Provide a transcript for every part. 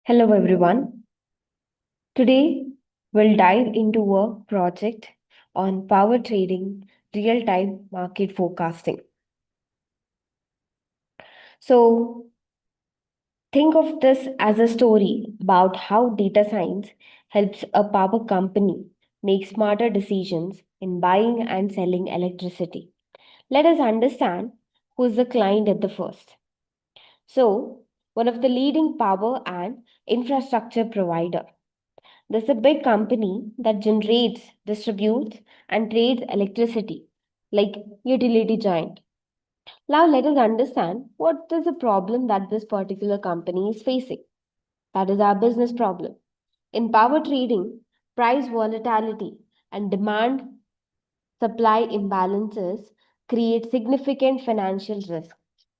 Hello everyone. Today we'll dive into a project on power trading, real-time market forecasting. So think of this as a story about how data science helps a power company make smarter decisions in buying and selling electricity. Let us understand who is the client at the first. So, one of the leading power and infrastructure provider. There's a big company that generates, distributes, and trades electricity, like utility giant. Now let us understand what is the problem that this particular company is facing. That is our business problem. In power trading, price volatility and demand supply imbalances create significant financial risk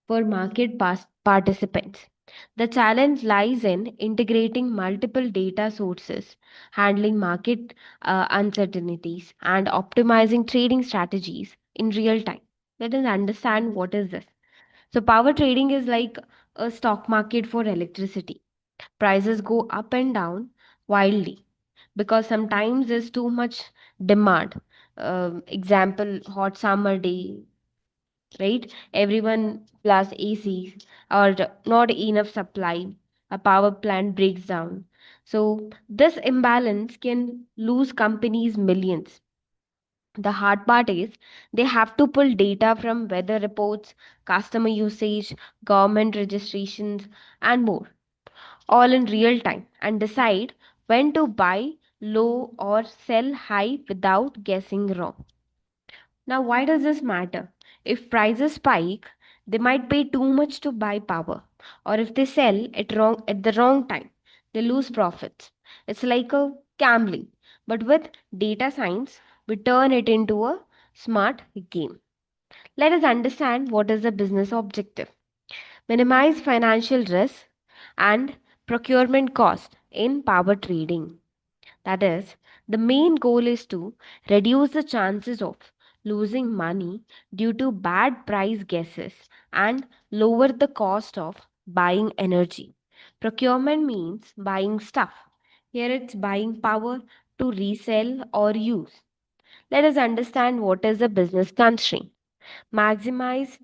for market participants. The challenge lies in integrating multiple data sources, handling market uncertainties, and optimizing trading strategies in real time. Let us understand what is this. So, power trading is like a stock market for electricity. Prices go up and down wildly because sometimes there's too much demand. Example, hot summer day, right? Everyone plus AC or not enough supply, a power plant breaks down. So this imbalance can lose companies millions. The hard part is they have to pull data from weather reports, customer usage, government registrations, and more, all in real time, and decide when to buy low or sell high without guessing wrong. Now, why does this matter? If prices spike, they might pay too much to buy power, or if they sell it wrong at the wrong time, they lose profits. It's like a gambling, but with data science, we turn it into a smart game. Let us understand what is the business objective. Minimize financial risk and procurement cost in power trading. That is, the main goal is to reduce the chances of losing money due to bad price guesses and lower the cost of buying energy. Procurement means buying stuff. Here it's buying power to resell or use. Let us understand what is the business constraint. Maximize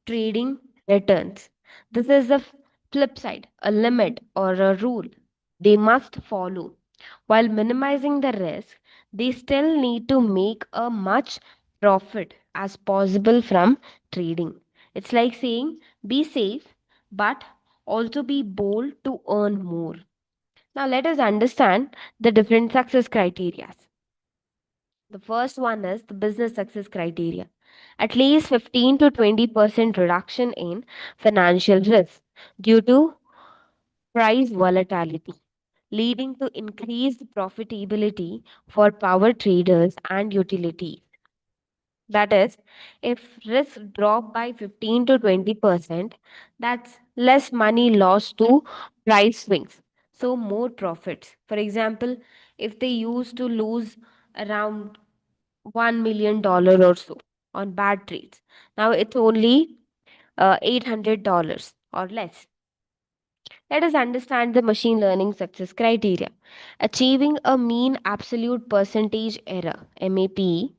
trading returns. This is the flip side, a limit or a rule they must follow. While minimizing the risk, they still need to make a much profit as possible from trading. It's like saying be safe but also be bold to earn more. Now let us understand the different success criteria. The first one is the business success criteria. At least 15 to 20% reduction in financial risk due to price volatility, leading to increased profitability for power traders and utilities. That is, if risk drop by 15 to 20%, that's less money lost to price swings. So more profits. For example, if they used to lose around $1 million or so on bad trades, now it's only $800 or less. Let us understand the machine learning success criteria. Achieving a mean absolute percentage error MAPE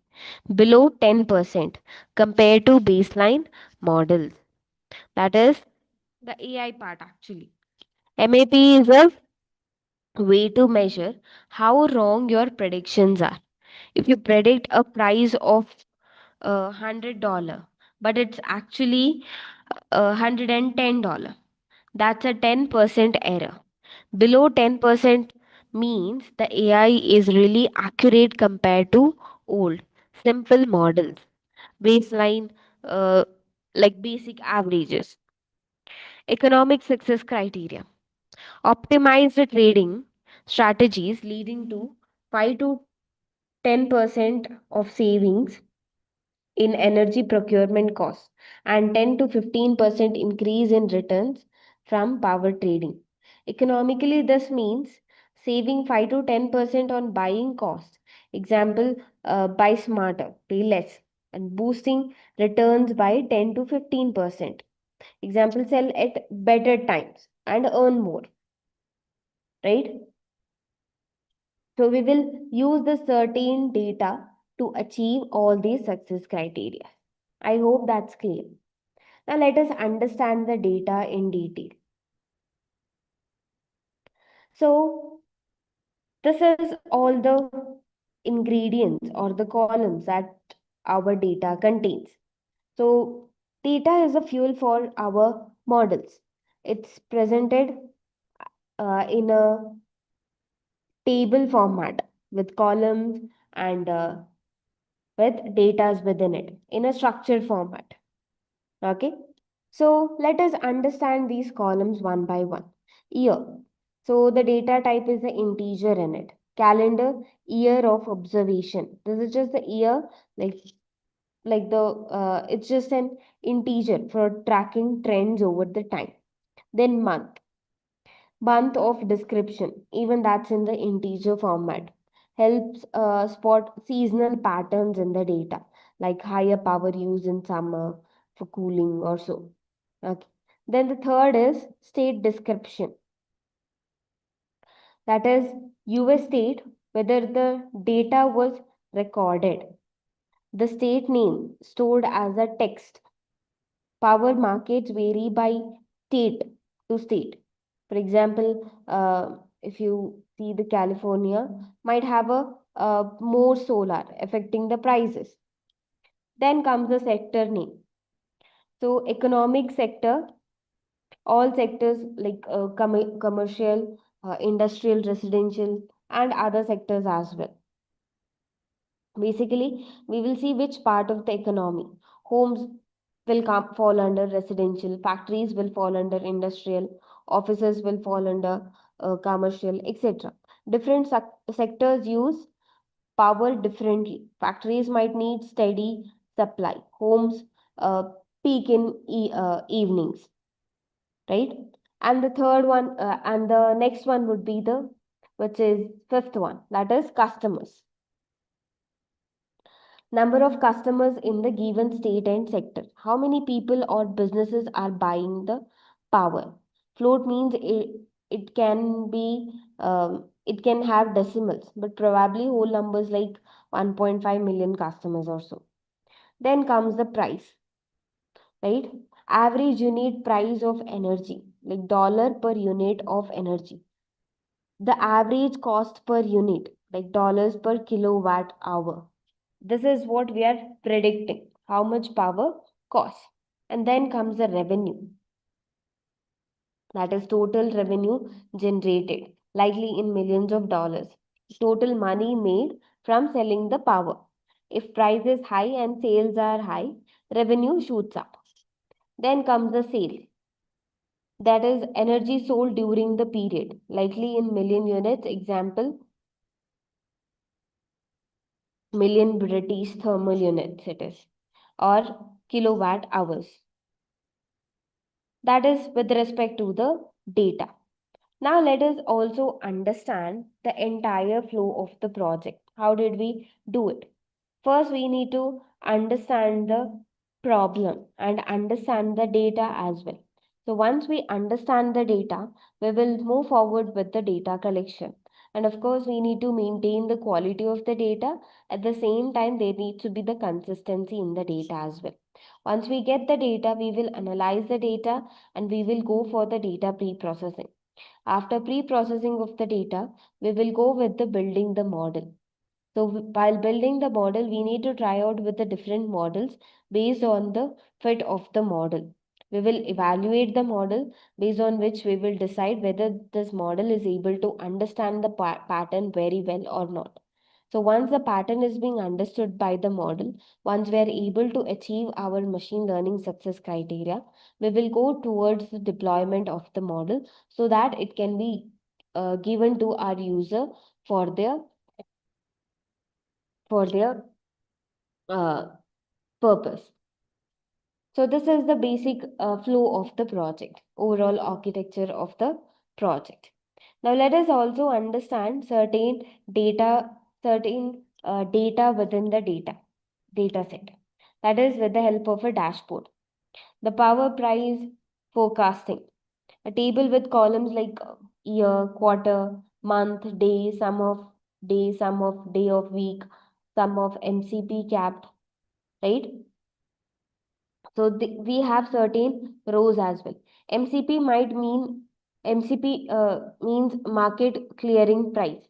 below 10% compared to baseline models. That is the AI part actually. MAPE is a way to measure how wrong your predictions are. If you predict a price of $100, but it's actually $110, that's a 10% error. Below 10% means the AI is really accurate compared to old, simple models, baseline, uh, like basic averages. Economic success criteria. Optimized trading strategies leading to 5 to 10% of savings in energy procurement costs and 10 to 15% increase in returns from power trading. Economically, this means saving 5 to 10% on buying costs. Example, buy smarter, pay less, and boosting returns by 10 to 15%. Example, sell at better times and earn more. right? So we will use the certain data to achieve all these success criteria. I hope that's clear. Now let us understand the data in detail. So this is all the ingredients or the columns that our data contains. So data is a fuel for our models. It's presented in a table format with columns and with datas within it in a structured format. Okay. So let us understand these columns one by one. Year. So the data type is the integer in it. Calendar, year of observation. This is just the year, like the it's just an integer for tracking trends over the time. Then month of description, even that's in the integer format, helps spot seasonal patterns in the data, like higher power use in summer for cooling or so. Okay. Then the third is state description. That is, you will state whether the data was recorded. The state name stored as a text. Power markets vary by state to state. For example, if you see the California might have a more solar affecting the prices. Then comes the sector name. So economic sector, all sectors like commercial, industrial, residential, and other sectors as well. Basically, we will see which part of the economy. Homes will fall under residential, factories will fall under industrial, offices will fall under commercial, etc. Different sectors use power differently. Factories might need steady supply. Homes peak in evenings, right? And the third one, and the next one would be the, which is fifth one, that is customers. Number of customers in the given state and sector. How many people or businesses are buying the power? Float means it can be, it can have decimals, but probably whole numbers like 1.5 million customers or so. Then comes the price, right? Average unit price of energy, like dollar per unit of energy. The average cost per unit, like dollars per kilowatt hour. This is what we are predicting, how much power costs. And then comes the revenue, that is total revenue generated, likely in millions of dollars. Total money made from selling the power. If price is high and sales are high, revenue shoots up. Then comes the sale, that is energy sold during the period, likely in million units. Example, million British thermal units it is, or kilowatt hours. That is with respect to the data. Now let us also understand the entire flow of the project. How did we do it? First, we need to understand the problem and understand the data as well. So once we understand the data, we will move forward with the data collection. And of course, we need to maintain the quality of the data. At the same time, there needs to be the consistency in the data as well. Once we get the data, we will analyze the data and we will go for the data pre-processing. After pre-processing of the data, we will go with the building the model. So while building the model, we need to try out with the different models based on the fit of the model. We will evaluate the model based on which we will decide whether this model is able to understand the pattern very well or not. So once the pattern is being understood by the model, once we are able to achieve our machine learning success criteria, we will go towards the deployment of the model so that it can be given to our user for their uh, purpose. So this is the basic flow of the project, overall architecture of the project. Now let us also understand certain data within the data set. That is with the help of a dashboard. The power price forecasting, a table with columns like year, quarter, month, day, sum of day of week, sum of MCP capped, right? So we have certain rows as well. MCP might mean MCP means market clearing price,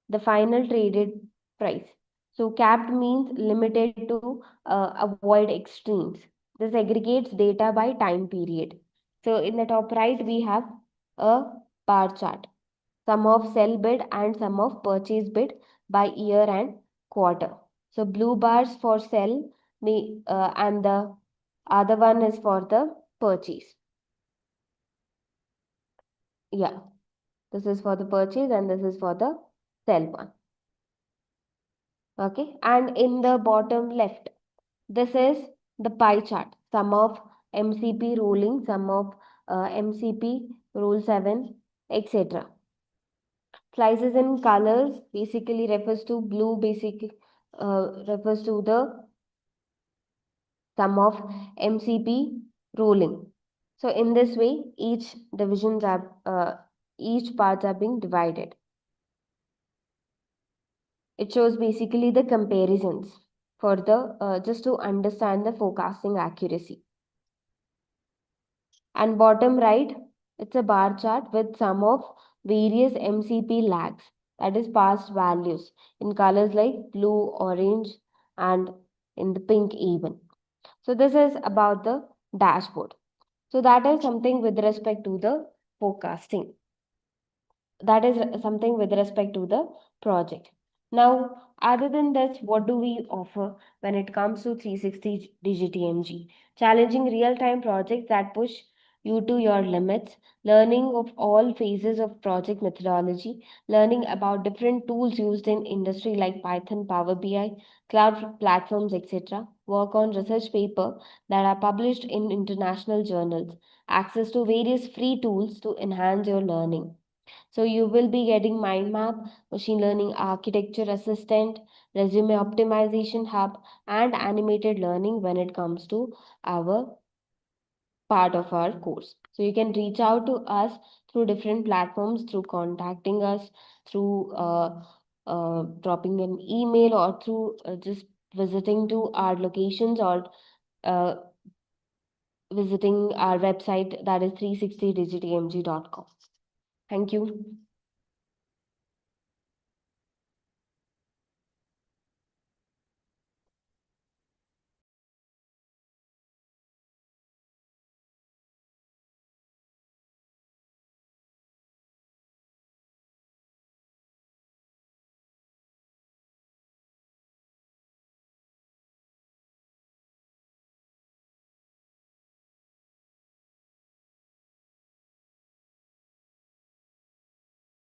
the final traded price. So capped means limited to avoid extremes. This aggregates data by time period. So in the top right, we have a bar chart, sum of sell bid and sum of purchase bid by year and quarter. So blue bars for sell and the other one is for the purchase. Yeah, this is for the purchase and this is for the sell one. Okay, and in the bottom left, this is the pie chart, sum of MCP ruling, sum of MCP rule 7, etc. Slices in colors basically refers to blue, refers to the sum of MCP ruling. So in this way, each parts are being divided. It shows basically the comparisons for the just to understand the forecasting accuracy. And bottom right, it's a bar chart with some of various MCP lags, that is past values, in colors like blue, orange, and in the pink even. So this is about the dashboard. So that is something with respect to the forecasting. That is something with respect to the project. Now, other than this, what do we offer when it comes to 360 DigiTMG? Challenging real-time projects that push you to your limits, learning of all phases of project methodology, learning about different tools used in industry like Python, Power BI, cloud platforms, etc. Work on research paper that are published in international journals, access to various free tools to enhance your learning. So you will be getting mind map, machine learning architecture assistant, resume optimization hub, and animated learning when it comes to our part of our course. So you can reach out to us through different platforms, through contacting us, through dropping an email, or through just visiting to our locations, or uh, visiting our website, that is 360digitmg.com. Thank you.